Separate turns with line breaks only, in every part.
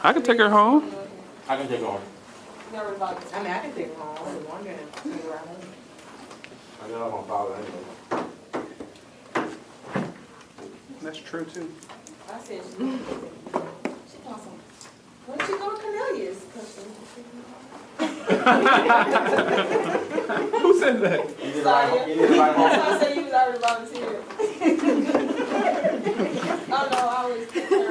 I can take her home.
I can take her home.
Never thought. I mean, I can take her home. I was wondering if she was around.
I know I'm gonna follow anyway.
That's true too.
I said she awesome. Why don't you go to Cornelius?
Who said that?
You need a ride home? You need a ride
That's why I
home?
said you was already volunteered. Oh no, I always take her.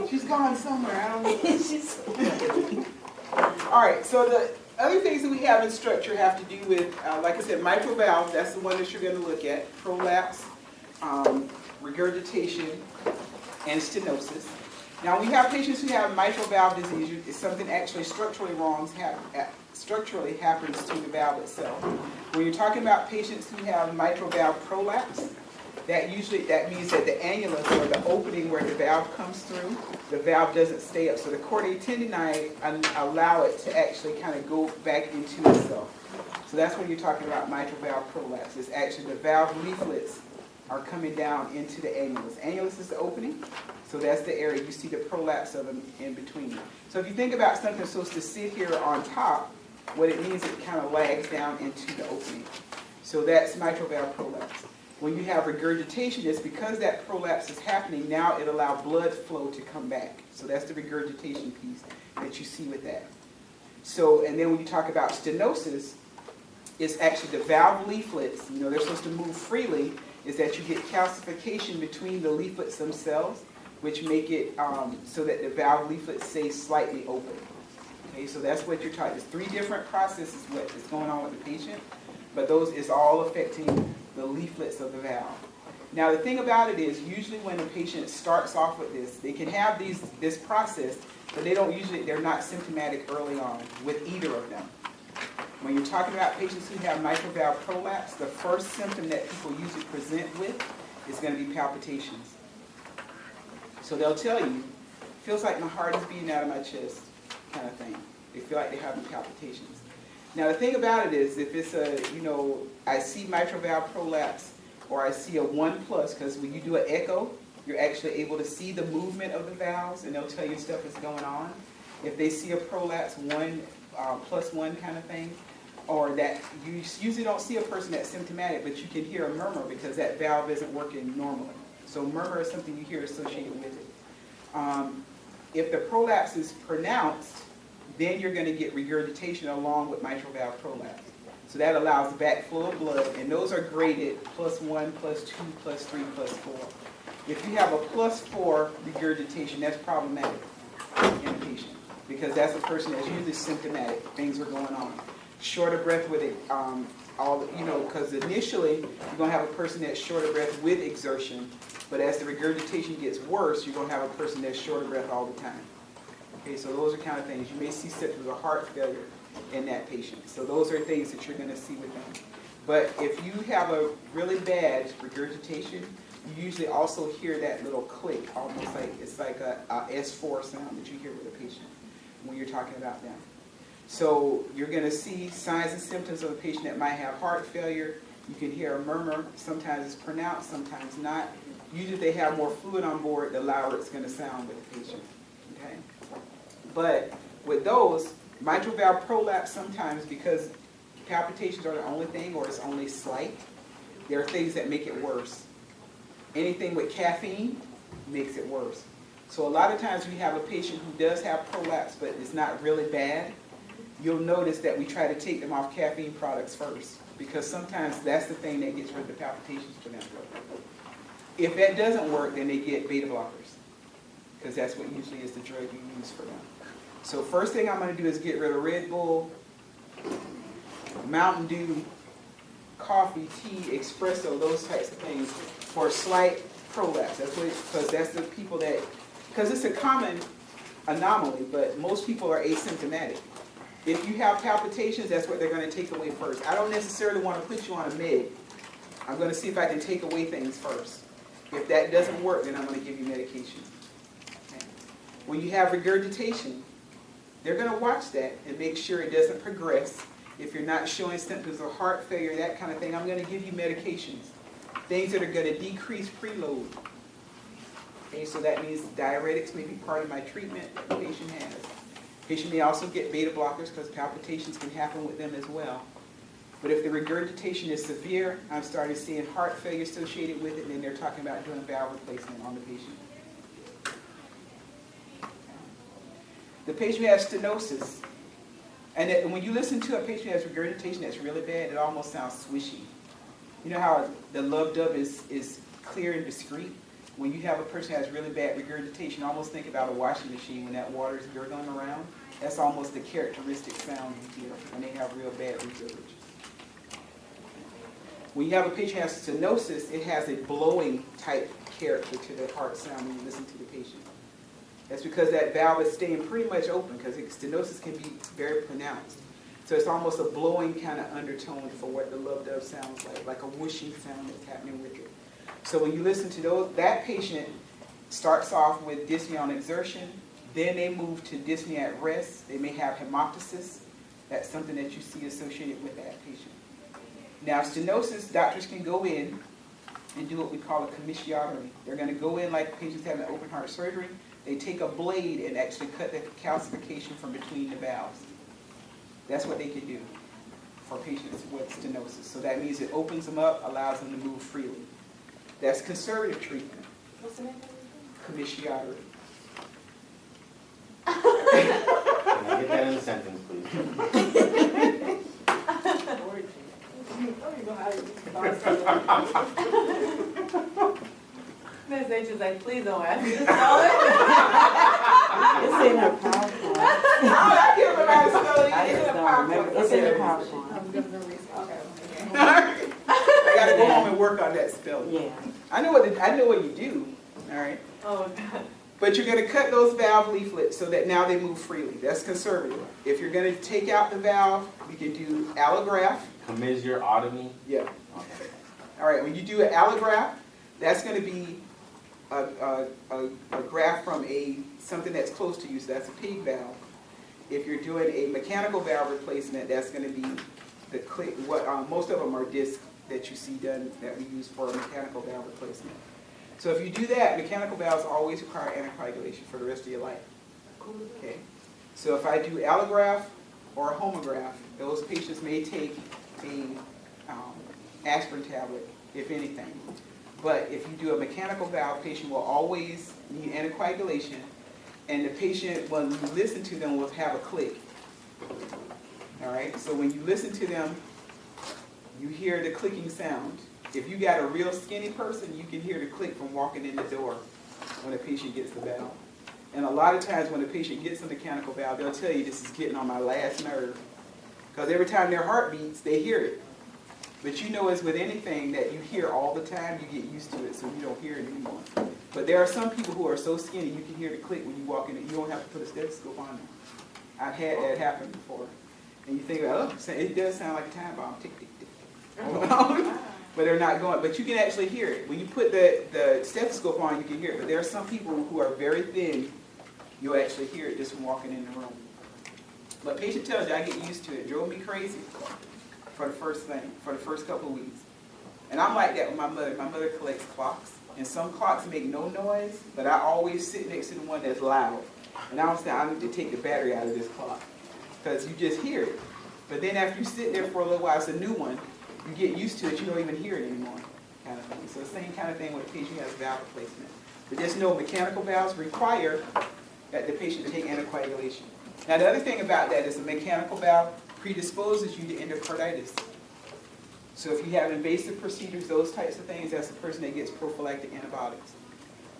She's gone somewhere. I don't know. All right, so the other things that we have in structure have to do with, like I said, mitral valve. That's the one that you're going to look at. Prolapse, regurgitation, and stenosis. Now, we have patients who have mitral valve disease. It's something actually structurally wrong structurally happens to the valve itself. When you're talking about patients who have mitral valve prolapse, that means that the annulus, or the opening where the valve comes through, the valve doesn't stay up. So the chordae tendineae allow it to actually kind of go back into itself. So that's when you're talking about mitral valve prolapse. It's actually the valve leaflets are coming down into the annulus. Annulus is the opening, so that's the area. You see the prolapse of them in between. So if you think about something supposed to sit here on top, what it means, it kind of lags down into the opening. So that's mitral valve prolapse. When you have regurgitation, it's because that prolapse is happening, now it allows blood flow to come back. So that's the regurgitation piece that you see with that. So, and then when you talk about stenosis, it's actually the valve leaflets, they're supposed to move freely, is that you get calcification between the leaflets themselves, which make it so that the valve leaflets stay slightly open. Okay, so that's what you're talking. There's 3 different processes what is going on with the patient, but those is all affecting the leaflets of the valve. Now the thing about it is, usually when a patient starts off with this, they can have this process, but they're not symptomatic early on with either of them. When you're talking about patients who have mitral valve prolapse, the first symptom that people usually present with is going to be palpitations. So they'll tell you, feels like my heart is beating out of my chest, kind of thing. They feel like they're having palpitations. Now the thing about it is, if it's I see mitral valve prolapse, or I see a 1+, because when you do an echo, you're actually able to see the movement of the valves, and they'll tell you stuff is going on. If they see a prolapse 1+1 kind of thing, or that you usually don't see a person that's symptomatic, but you can hear a murmur because that valve isn't working normally. So murmur is something you hear associated with it. If the prolapse is pronounced, then you're going to get regurgitation along with mitral valve prolapse. So that allows backflow of blood, and those are graded +1, +2, +3, +4. If you have a +4 regurgitation, that's problematic in a patient, because that's a person that's usually symptomatic. Things are going on. Short of breath with it, because initially you're going to have a person that's short of breath with exertion, but as the regurgitation gets worse, you're going to have a person that's short of breath all the time. Okay, so those are kind of things. You may see symptoms of heart failure in that patient. So those are things that you're going to see with them. But if you have a really bad regurgitation, you usually also hear that little click, almost like it's like a S4 sound that you hear with a patient when you're talking about them. So you're going to see signs and symptoms of a patient that might have heart failure. You can hear a murmur. Sometimes it's pronounced, sometimes not. Usually if they have more fluid on board, the louder it's going to sound with the patient. Okay? But with those, mitral valve prolapse sometimes, because palpitations are the only thing, or it's only slight, there are things that make it worse. Anything with caffeine makes it worse. So a lot of times we have a patient who does have prolapse, but it's not really bad. You'll notice that we try to take them off caffeine products first, because sometimes that's the thing that gets rid of the palpitations for them. If that doesn't work, then they get beta blockers, because that's what usually is the drug you use for them. So first thing I'm going to do is get rid of Red Bull, Mountain Dew, coffee, tea, espresso, those types of things for slight prolapse. That's what, because that's the people that, because it's a common anomaly, but most people are asymptomatic. If you have palpitations, that's what they're going to take away first. I don't necessarily want to put you on a med. I'm going to see if I can take away things first. If that doesn't work, then I'm going to give you medication. Okay. When you have regurgitation, they're going to watch that and make sure it doesn't progress. If you're not showing symptoms of heart failure, that kind of thing, I'm going to give you medications. Things that are going to decrease preload. Okay, so that means diuretics may be part of my treatment that the patient has. Patient may also get beta blockers because palpitations can happen with them as well. But if the regurgitation is severe, I'm starting seeing heart failure associated with it, and then they're talking about doing a valve replacement on the patient. The patient has stenosis. And when you listen to a patient who has regurgitation that's really bad, it almost sounds swishy. You know how the love dub is clear and discreet? When you have a person who has really bad regurgitation, almost think about a washing machine when that water is gurgling around. That's almost the characteristic sound you hear when they have real bad regurgitation. When you have a patient who has stenosis, it has a blowing type character to the heart sound when you listen to the patient. That's because that valve is staying pretty much open, because stenosis can be very pronounced. So it's almost a blowing kind of undertone for what the love dove sounds like a whooshing sound that's happening with it. So when you listen to those, that patient starts off with dyspnea on exertion, then they move to dyspnea at rest. They may have hemoptysis. That's something that you see associated with that patient. Now, stenosis, doctors can go in and do what we call a commissiotomy. They're going to go in like patients having open heart surgery. They take a blade and actually cut the calcification from between the valves. That's what they can do for patients with stenosis. So that means it opens them up, allows them to move freely. That's conservative treatment.
What's the name of it?
Commissiotomy.
Can I get that in a sentence, please?
Miss H is like, please don't ask me to spell it.
It's in her PowerPoint.
I can't remember how to spell it.
I
It's in
just
the
don't remember.
PowerPoint.
It's in the PowerPoint.
I'm gonna release. Okay.
I got to go home and work on that spelling.
Yeah.
I know what you do. All right.
Oh, God.
But you're going to cut those valve leaflets so that now they move freely. That's conservative. If you're going to take out the valve, you can do allograft.
Commissurotomy?
Yeah.
Okay.
All right. When you do an allograft, that's going to be a graft from something that's close to you. So that's a pig valve. If you're doing a mechanical valve replacement, that's going to be most of them are discs that you see done that we use for a mechanical valve replacement. So if you do that, mechanical valves always require anticoagulation for the rest of your life. Okay. So if I do allograft or a homograft, those patients may take a aspirin tablet, if anything. But if you do a mechanical valve, patient will always need anticoagulation, and the patient, when you listen to them, will have a click. All right. So when you listen to them, you hear the clicking sound. If you got a real skinny person, you can hear the click from walking in the door when a patient gets the valve. And a lot of times when a patient gets a mechanical valve, they'll tell you this is getting on my last nerve. Because every time their heart beats, they hear it. But you know, as with anything that you hear all the time, you get used to it, so you don't hear it anymore. But there are some people who are so skinny, you can hear the click when you walk in. You don't have to put a stethoscope on them. I've had that happen before. And you think, oh, it does sound like a time bomb. Tick, tick, tick. But they're not going. But you can actually hear it. When you put the stethoscope on, you can hear it. But there are some people who are very thin, you'll actually hear it just from walking in the room. But patient tells you, I get used to it. It drove me crazy for the first couple of weeks. And I'm like that with my mother. My mother collects clocks. And some clocks make no noise, but I always sit next to the one that's loud. And I was saying, I need to take the battery out of this clock. Because you just hear it. But then after you sit there for a little while, it's a new one. You get used to it, you don't even hear it anymore, kind of thing. So the same kind of thing when a patient has valve replacement. But just know mechanical valves require that the patient take anticoagulation. Now the other thing about that is a mechanical valve predisposes you to endocarditis. So if you have invasive procedures, those types of things, that's a person that gets prophylactic antibiotics,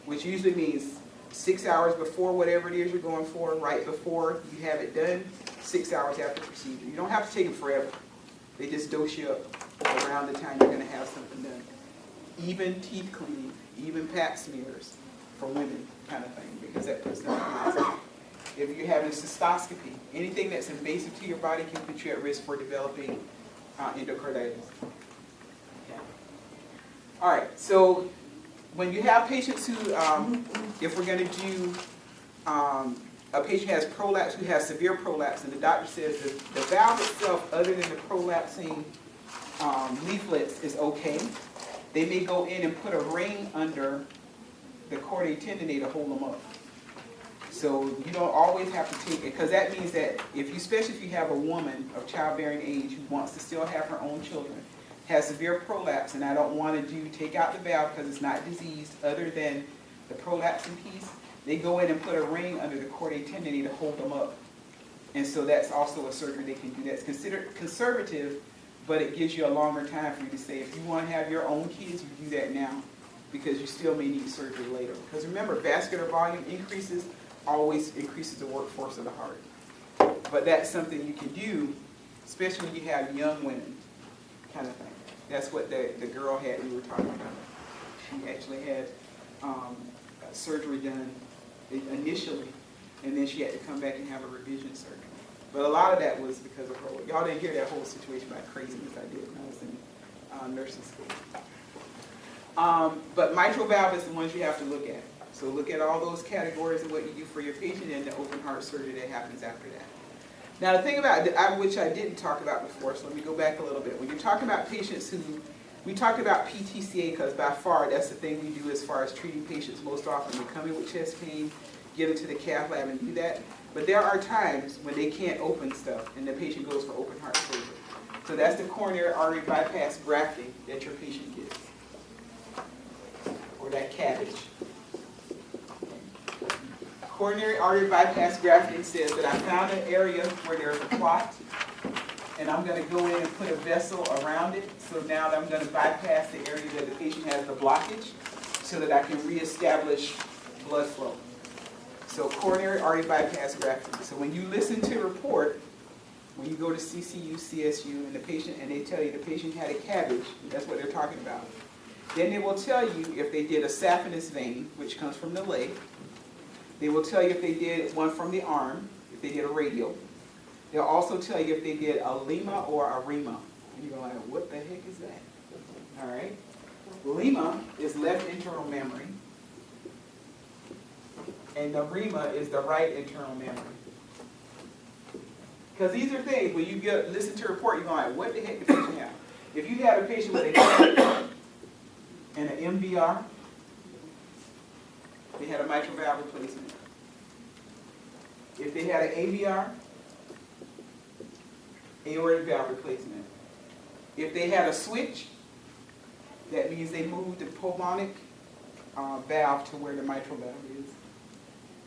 which usually means 6 hours before whatever it is you're going for, right before you have it done, 6 hours after the procedure. You don't have to take them forever. They just dose you up around the time you're going to have something done. Even teeth cleaning, even pap smears for women kind of thing, because that puts them at risk. If you're having a cystoscopy, anything that's invasive to your body can put you at risk for developing endocarditis. Okay. All right, so when you have patients who, if we're going to do, a patient has prolapse who has severe prolapse, and the doctor says that the valve itself, other than the prolapsing leaflets, is okay. They may go in and put a ring under the chordae tendineae to hold them up. So you don't always have to take it, because that means that if you, especially if you have a woman of childbearing age who wants to still have her own children, has severe prolapse, and I don't want to take out the valve because it's not diseased other than the prolapsing piece, they go in and put a ring under the chordae tendineae to hold them up. And so that's also a surgery they can do. That's considered conservative, but it gives you a longer time for you to say, if you want to have your own kids, you do that now, because you still may need surgery later. Because remember, vascular volume increases always increases the workforce of the heart. But that's something you can do, especially when you have young women, kind of thing. That's what the girl had we were talking about. She actually had surgery done initially, and then she had to come back and have a revision surgery. But a lot of that was because of her. Y'all didn't hear that whole situation about craziness I did when I was in nursing school. But mitral valve is the ones you have to look at. So look at all those categories and what you do for your patient and the open heart surgery that happens after that. Now the thing about, which I didn't talk about before, so let me go back a little bit. When you're talking about patients who, we talked about PTCA because by far that's the thing we do as far as treating patients most often. They come in with chest pain, get them to the cath lab and do that. But there are times when they can't open stuff and the patient goes for open heart surgery. So that's the coronary artery bypass grafting that your patient gets. Or that cabbage. Coronary artery bypass grafting says that I found an area where there's a clot, and I'm going to go in and put a vessel around it. So now I'm going to bypass the area that the patient has the blockage so that I can reestablish blood flow. So coronary artery bypass grafting. So when you listen to a report, when you go to CCU, CSU, and the patient, and they tell you the patient had a cabbage, that's what they're talking about. Then they will tell you if they did a saphenous vein, which comes from the leg. They will tell you if they did one from the arm, if they did a radial. They'll also tell you if they did a lima or a rima. And you're like, what the heck is that? All right. Lima is left internal memory. And the rima is the right internal memory. Because these are things, when you listen to a report, you're going, what the heck does the patient have? If you have a patient with a head and an MVR, they had a mitral valve replacement. If they had an AVR, aortic valve replacement. If they had a switch, that means they moved the pulmonic valve to where the mitral valve is.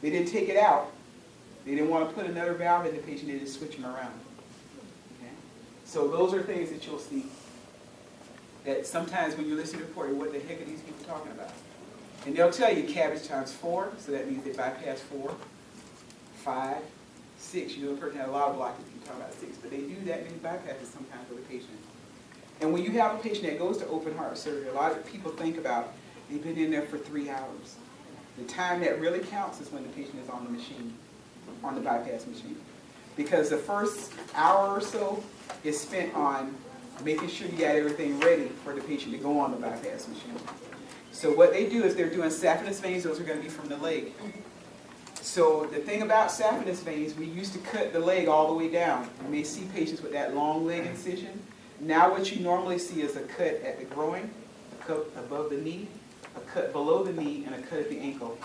They didn't take it out. They didn't want to put another valve in the patient. They just switch them around. Okay? So those are things that you'll see. That sometimes when you listen to the report, what the heck are these people talking about? And they'll tell you cabbage times 4, so that means they bypass 4, 5, 6. You know, the person had a lot of blockage, you talk about 6, but they do that many bypasses sometimes with a patient. And when you have a patient that goes to open heart surgery, a lot of people think about they've been in there for 3 hours. The time that really counts is when the patient is on the machine, on the bypass machine. Because the first hour or so is spent on making sure you got everything ready for the patient to go on the bypass machine. So what they do is they're doing saphenous veins. Those are going to be from the leg. So the thing about saphenous veins, we used to cut the leg all the way down. You may see patients with that long leg incision. Now what you normally see is a cut at the groin, a cut above the knee, a cut below the knee, and a cut at the ankle.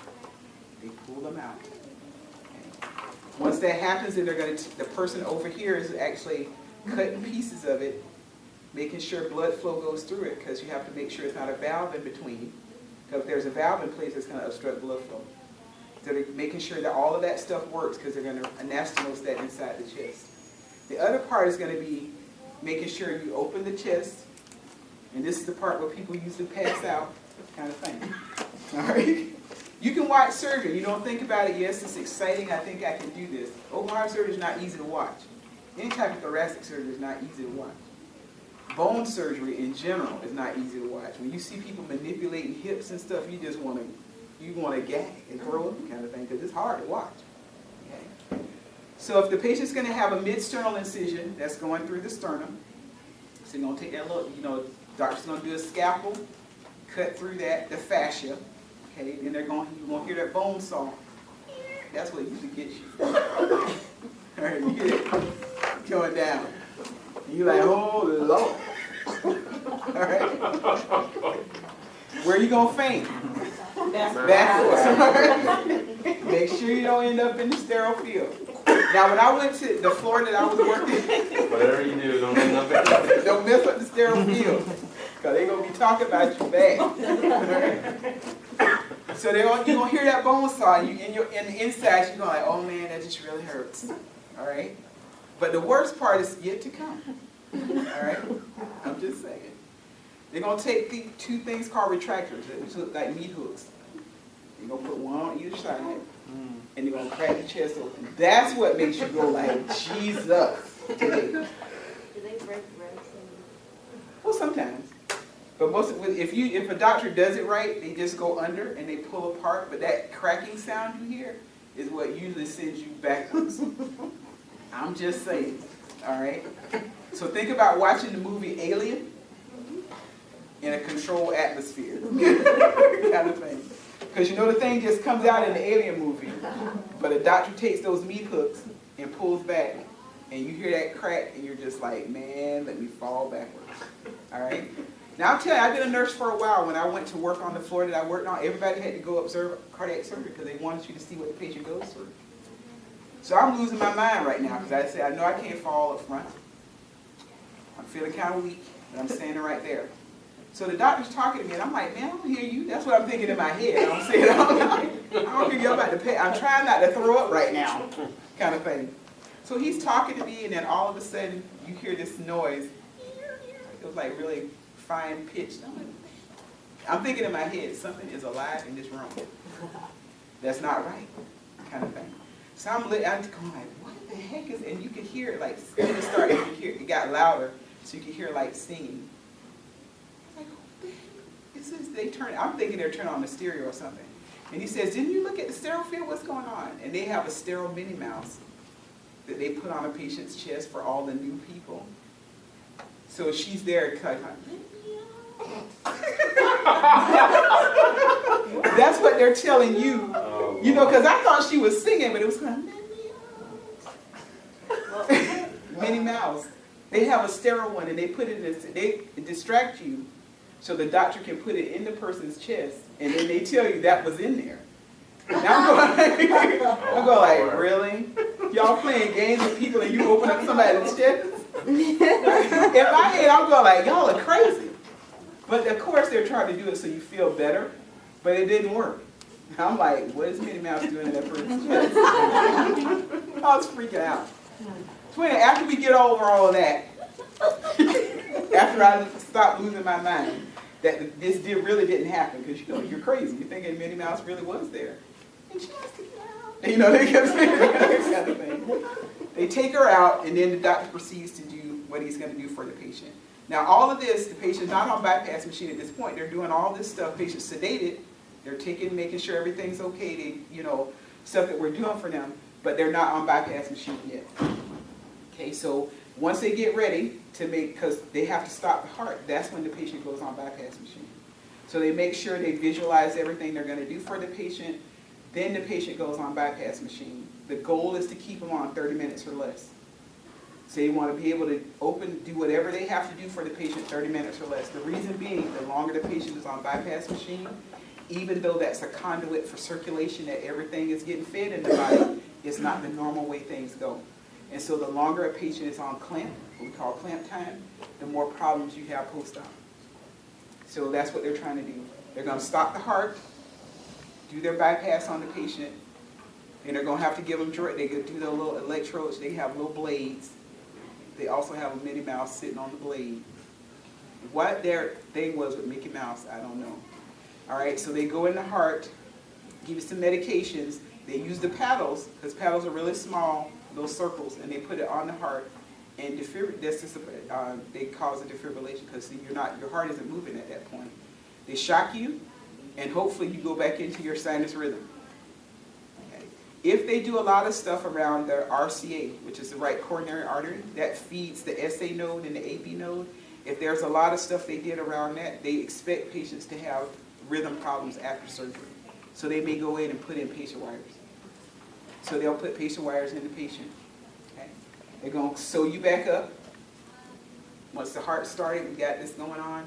They pull them out. Okay. Once that happens, then they're going to, the person over here is actually cutting pieces of it, making sure blood flow goes through it, because you have to make sure it's not a valve in between. Because if there's a valve in place, it's going to obstruct blood flow. So they're making sure that all of that stuff works, because they're going to anastomose that inside the chest. The other part is going to be making sure you open the chest, and this is the part where people usually pass out, kind of thing. All right? You can watch surgery. You don't think about it, yes, it's exciting, I think I can do this. Open heart surgery is not easy to watch. Any type of thoracic surgery is not easy to watch. Bone surgery in general is not easy to watch. When you see people manipulating hips and stuff, you just want to gag and throw up kind of thing, because it's hard to watch. Okay? So if the patient's going to have a mid-sternal incision that's going through the sternum, so you're going to take that little, doctor's going to do a scalpel, cut through that, the fascia, okay, then you're going to hear that bone saw. That's what usually gets you. All right, you get it going down. And you're like, oh, Lord. All right. Where are you going to faint? Backwards. Make sure you don't end up in the sterile field. Now, when I went to the floor that I was working,
Whatever you do, don't end up in
don't mess up the sterile field, because they're going to be talking about you bad. So you're going to hear that bone saw, and in the inside, you're going like, oh man, that just really hurts. All right? But the worst part is yet to come. All right? I'm just saying. They're going to take two things called retractors that look like meat hooks. They're going to put one on either side, and they're going to crack your chest open. That's what makes you go like, Jesus, today.
Do they break ribs?
Well, sometimes. But if a doctor does it right, they just go under and they pull apart. But that cracking sound you hear is what usually sends you backwards. I'm just saying. All right? So think about watching the movie Alien in a controlled atmosphere. Kind of thing. Because you know the thing just comes out in the Alien movie. But a doctor takes those meat hooks and pulls back. And you hear that crack and you're just like, man, let me fall backwards. All right? Now, I'll tell you, I've been a nurse for a while. When I went to work on the floor that I worked on, everybody had to go observe cardiac surgery because they wanted you to see what the patient goes through. So I'm losing my mind right now because I say, I know I can't fall up front. I'm feeling kind of weak, but I'm standing right there. So the doctor's talking to me, and I'm like, man, I don't hear you. That's what I'm thinking in my head. I'm saying, I don't hear you about the pain. I'm trying not to throw up right now, kind of thing. So he's talking to me, and then all of a sudden, you hear this noise. It was like really fine pitched. I'm thinking in my head, something is alive in this room. That's not right, kind of thing. So I'm going like, what the heck is, and you could hear it like, it got louder, so you could hear like singing. I was like, what the heck is this? I'm thinking they're turning on the stereo or something. And he says, didn't you look at the sterile field? What's going on? And they have a sterile Minnie Mouse that they put on a patient's chest for all the new people. So she's there, kind of, that's what they're telling you. You know, because I thought she was singing, but it was kind of Minnie Mouse. They have a sterile one, and they put it in, they distract you so the doctor can put it in the person's chest, and then they tell you that was in there. And I'm going like, really? Y'all playing games with people and you open up somebody's chest? In my head, I'm going like, y'all are crazy. But of course, they're trying to do it so you feel better, but it didn't work. I'm like, what is Minnie Mouse doing in that person's chest? I was freaking out. So anyway, after we get over all of that, after I stopped losing my mind, that this really didn't happen, because you know, you're crazy. You're thinking Minnie Mouse really was there. And she has to get out. You know, they kept saying that kind of thing. They take her out, and then the doctor proceeds to do what he's going to do for the patient. Now, all of this, the patient's not on bypass machine at this point. They're doing all this stuff. Patient's sedated. They're making sure everything's okay. They, you know, stuff that we're doing for them, but they're not on bypass machine yet. Okay, so once they get ready to because they have to stop the heart, that's when the patient goes on bypass machine. So they make sure they visualize everything they're going to do for the patient. Then the patient goes on bypass machine. The goal is to keep them on 30 minutes or less. So they want to be able to do whatever they have to do for the patient 30 minutes or less. The reason being, the longer the patient is on bypass machine, even though that's a conduit for circulation, that everything is getting fed in the body, it's not the normal way things go. And so the longer a patient is on clamp, what we call clamp time, the more problems you have post-op. So that's what they're trying to do. They're going to stop the heart, do their bypass on the patient, and they're going to have to give them direct. They could do their little electrodes. They have little blades. They also have a Minnie Mouse sitting on the blade. What their thing was with Mickey Mouse, I don't know. All right, so they go in the heart, give you some medications. They use the paddles, because paddles are really small, little circles, and they put it on the heart, and they cause a defibrillation because your heart isn't moving at that point. They shock you, and hopefully you go back into your sinus rhythm. Okay. If they do a lot of stuff around the RCA, which is the right coronary artery, that feeds the SA node and the AB node, if there's a lot of stuff they did around that, they expect patients to have rhythm problems after surgery. So they may go in and put in patient wires. So they'll put patient wires in the patient. Okay. They're going to sew you back up. Once the heart started, we got this going on.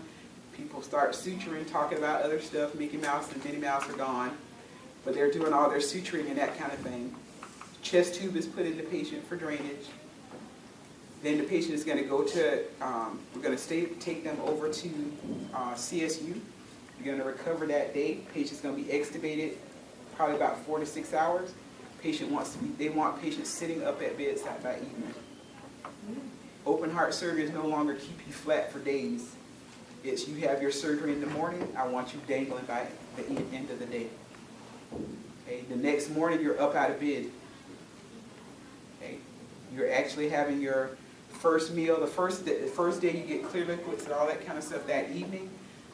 People start suturing, talking about other stuff. Mickey Mouse and Minnie Mouse are gone, but they're doing all their suturing and that kind of thing. Chest tube is put in the patient for drainage. Then the patient is going to go to, we're going to take them over to CSU. You're going to recover that day. Patient's going to be extubated probably about 4 to 6 hours. They want patients sitting up at bedside by evening. Open heart surgery is no longer keep you flat for days. It's you have your surgery in the morning, I want you dangling by the end of the day. Okay? The next morning you're up out of bed. Okay? You're actually having your first meal, the first day you get clear liquids and all that kind of stuff that evening.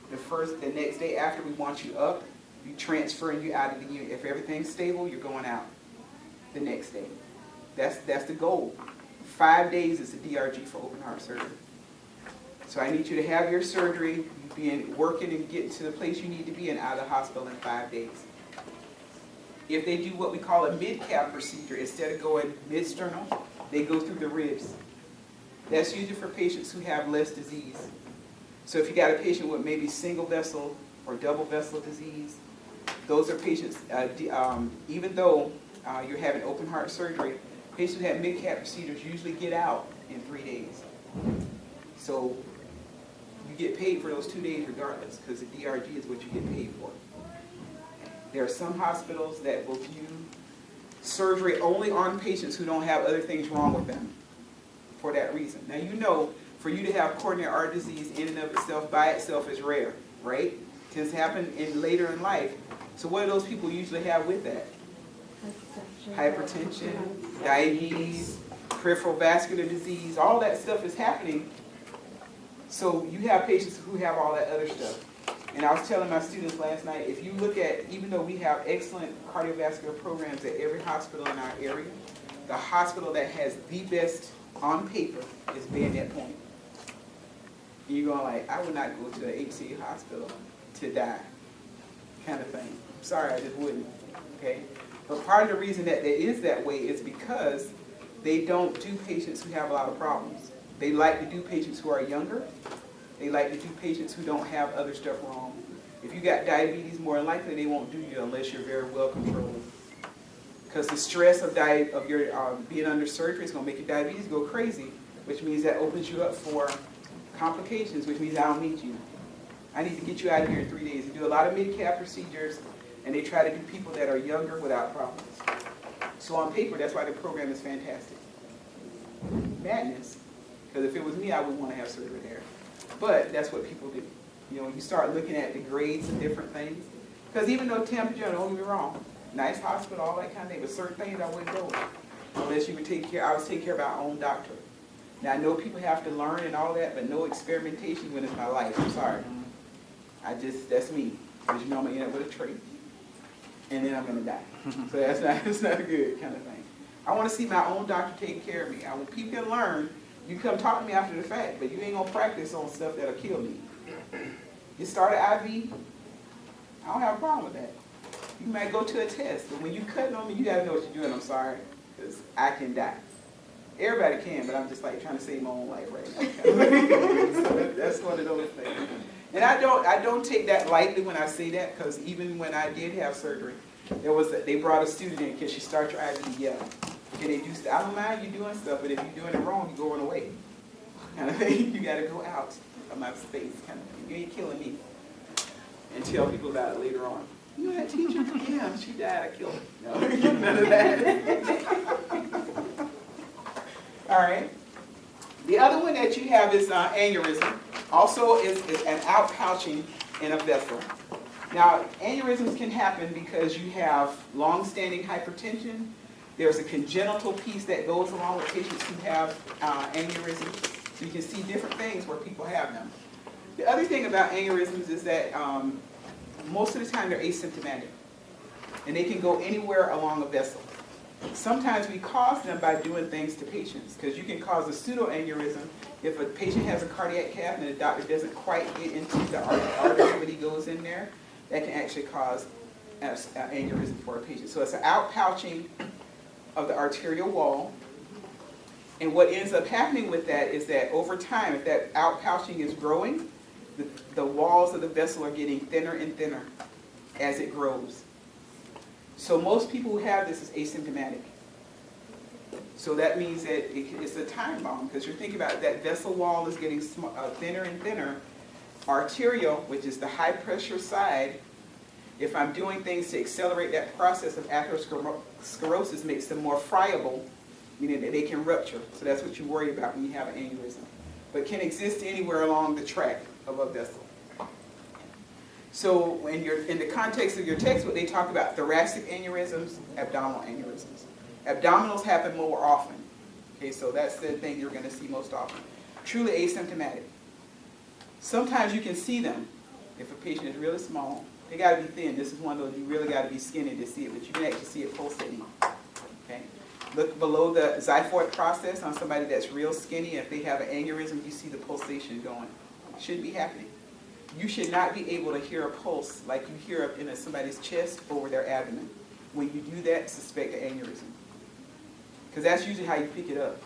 The next day after, we want you up, you transferring you out of the unit. If everything's stable, you're going out the next day. That's the goal. 5 days is the DRG for open heart surgery. So I need you to have your surgery, working and getting to the place you need to be and out of the hospital in 5 days. If they do what we call a mid-cap procedure, instead of going mid-sternal, they go through the ribs. That's usually for patients who have less disease. So if you got a patient with maybe single vessel or double vessel disease, those are patients, even though you're having open heart surgery, patients who have mid-cap procedures usually get out in 3 days. So you get paid for those 2 days regardless, because the DRG is what you get paid for. There are some hospitals that will view surgery only on patients who don't have other things wrong with them for that reason. Now you know, for you to have coronary artery disease in and of itself, by itself, is rare, right? It tends to happen later in life. So what do those people usually have with that? Hypertension, diabetes, peripheral vascular disease, all that stuff is happening. So you have patients who have all that other stuff. And I was telling my students last night, if you look at, even though we have excellent cardiovascular programs at every hospital in our area, the hospital that has the best on paper is Bayonet Point. And you're going like, I would not go to an HCA hospital to die, kind of thing. I'm sorry, I just wouldn't, okay? But part of the reason that it is that way is because they don't do patients who have a lot of problems. They like to do patients who are younger. They like to do patients who don't have other stuff wrong. If you got diabetes, more than likely they won't do you unless you're very well controlled. Because the stress of your being under surgery is going to make your diabetes go crazy, which means that opens you up for complications, which means I don't need you. I need to get you out of here in 3 days. They do a lot of mid-cap procedures, and they try to do people that are younger without problems. So on paper, that's why the program is fantastic. Madness. Because if it was me, I wouldn't want to have surgery there. But that's what people do. You know, you start looking at the grades and different things. Because even though temperature, don't get me wrong, nice hospital, all that kind of thing, but certain things I wouldn't go with. Unless you would take care, I was taking care of our own doctor. Now I know people have to learn and all that, but no experimentation when it's my life. I'm sorry. That's me. Because you know I'm going to end up with a trait. And then I'm going to die. So that's not good kind of thing. I want to see my own doctor taking care of me. When people can learn, you come talk to me after the fact, but you ain't going to practice on stuff that'll kill me. You start an IV, I don't have a problem with that. You might go to a test, but when you cutting on me, you got to know what you're doing. I'm sorry, because I can die. Everybody can, but I'm just like trying to save my own life right now. So that's one of those things. And I don't take that lightly when I say that, because even when I did have surgery, they brought a student in, can she start your IV? Yeah. Can they do stuff? I don't mind you doing stuff, but if you're doing it wrong, you're going away. Kind of thing. You got to go out of my space. Kind of thing. You ain't killing me. And tell people about it later on. You know that teacher? Yeah, she died. I killed her. No, none of that. All right. The other one that you have is aneurysm. Also is an outpouching in a vessel. Now, aneurysms can happen because you have long-standing hypertension. There's a congenital piece that goes along with patients who have aneurysms. So you can see different things where people have them. The other thing about aneurysms is that most of the time they're asymptomatic. And they can go anywhere along a vessel. Sometimes we cause them by doing things to patients, because you can cause a pseudoaneurysm if a patient has a cardiac cath and the doctor doesn't quite get into the artery when he goes in there. That can actually cause an aneurysm for a patient. So it's an outpouching of the arterial wall. And what ends up happening with that is that over time, if that outpouching is growing, the walls of the vessel are getting thinner and thinner as it grows. So most people who have this is asymptomatic. So that means that it's a time bomb, because you're thinking about that vessel wall is getting thinner and thinner. Arterial, which is the high pressure side, if I'm doing things to accelerate that process of atherosclerosis, makes them more friable, meaning that they can rupture. So that's what you worry about when you have an aneurysm. But can exist anywhere along the track of a vessel. So when you're in the context of your textbook, they talk about thoracic aneurysms, abdominal aneurysms. Abdominals happen more often. Okay, so that's the thing you're going to see most often. Truly asymptomatic. Sometimes you can see them if a patient is really small. They got to be thin. This is one of those you really got to be skinny to see it, but you can actually see it pulsating. Okay. Look below the xiphoid process on somebody that's real skinny. If they have an aneurysm, you see the pulsation going. It shouldn't be happening. You should not be able to hear a pulse like you hear up in somebody's chest over their abdomen. When you do that, suspect an aneurysm. Because that's usually how you pick it up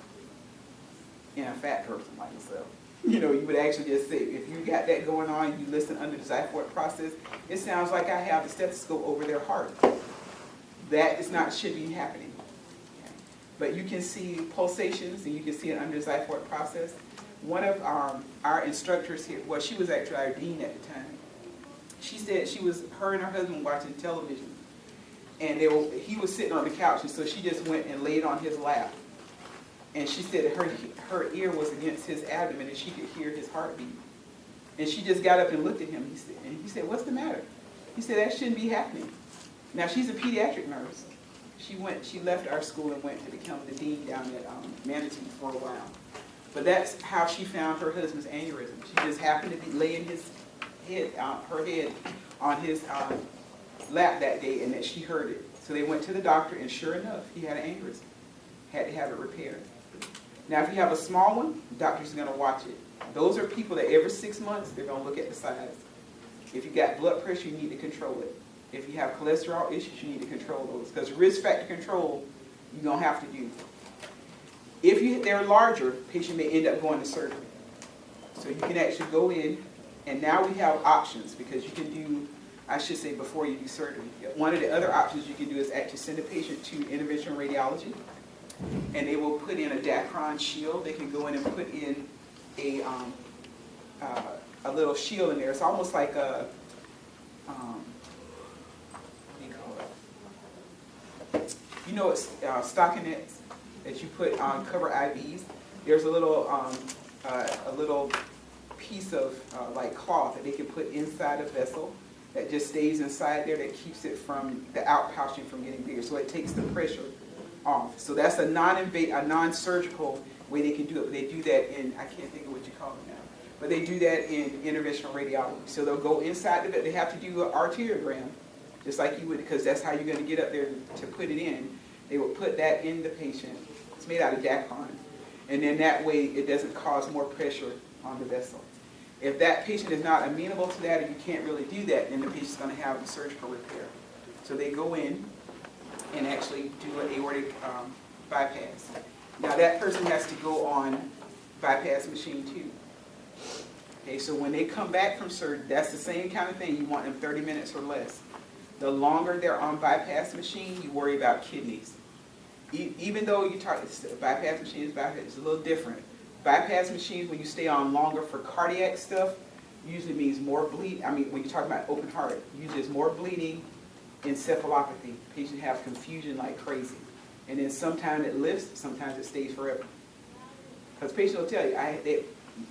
in a fat person like myself. You know, you would actually just say, if you got that going on, you listen under the xiphoid process, it sounds like I have the stethoscope over their heart. That is not, should be happening. Okay. But you can see pulsations, and you can see it under the xiphoid process. One of our instructors here, well, she was actually our dean at the time. She said her and her husband watching television, and he was sitting on the couch, and so she just went and laid on his lap. And she said her ear was against his abdomen, and she could hear his heartbeat. And she just got up and looked at him, and he said, "What's the matter?" He said, "That shouldn't be happening." Now, she's a pediatric nurse. She left our school and went to become the dean down at Manatee for a while. But that's how she found her husband's aneurysm. She just happened to be laying her head on his lap that day, and that she heard it. So they went to the doctor, and sure enough, he had an aneurysm. Had to have it repaired. Now, if you have a small one, the doctor's going to watch it. Those are people that every 6 months, they're going to look at the size. If you got blood pressure, you need to control it. If you have cholesterol issues, you need to control those. Because risk factor control, you're going to have to do. If they're larger, patient may end up going to surgery. So you can actually go in, and now we have options, because you can do, I should say before you do surgery. One of the other options you can do is actually send a patient to interventional radiology, and they will put in a Dacron shield. They can go in and put in a little shield in there. It's almost like a, what do you call it? You know, it's stockinets that you put on cover IVs. There's a little piece of like cloth that they can put inside a vessel that just stays inside there, that keeps it from the outpouching from getting bigger. So it takes the pressure off. So that's a non-surgical way they can do it. But they do that in, I can't think of what you call it now, but they do that in interventional radiology. So they'll go inside of it. They have to do an arteriogram, just like you would, because that's how you're going to get up there to put it in. They will put that in the patient. It's made out of Dacron. And then that way it doesn't cause more pressure on the vessel. If that patient is not amenable to that, or you can't really do that, then the patient's going to have a surgical repair. So they go in and actually do an aortic bypass. Now that person has to go on bypass machine too. Okay, so when they come back from surgery, that's the same kind of thing. You want them 30 minutes or less. The longer they're on bypass machine, you worry about kidneys. Even though you talk, bypass machine is bypass, it's a little different. Bypass machines, when you stay on longer for cardiac stuff, usually means more bleed. I mean, when you talk about open heart, usually it's more bleeding, encephalopathy. Patients have confusion like crazy. And then sometimes it lifts, sometimes it stays forever. Because patients will tell you,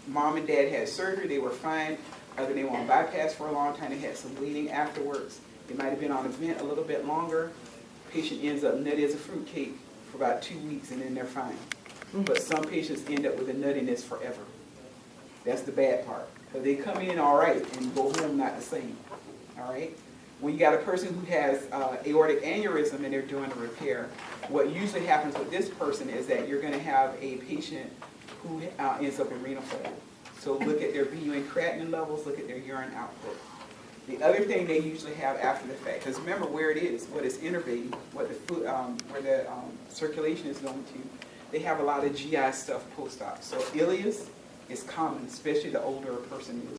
mom and dad had surgery, they were fine. Other they were on bypass for a long time, they had some bleeding afterwards. They might have been on a vent a little bit longer. Patient ends up nutty as a fruitcake for about 2 weeks, and then they're fine. But some patients end up with a nuttiness forever. That's the bad part. Because they come in all right and go home not the same. All right? When you got a person who has aortic aneurysm and they're doing a repair, what usually happens with this person is that you're going to have a patient who ends up in renal failure. So look at their BUN creatinine levels, look at their urine output. The other thing they usually have after the fact, because remember where it is, what it's innervating, what the food, where the circulation is going to, they have a lot of GI stuff post-op. So ileus is common, especially the older a person is.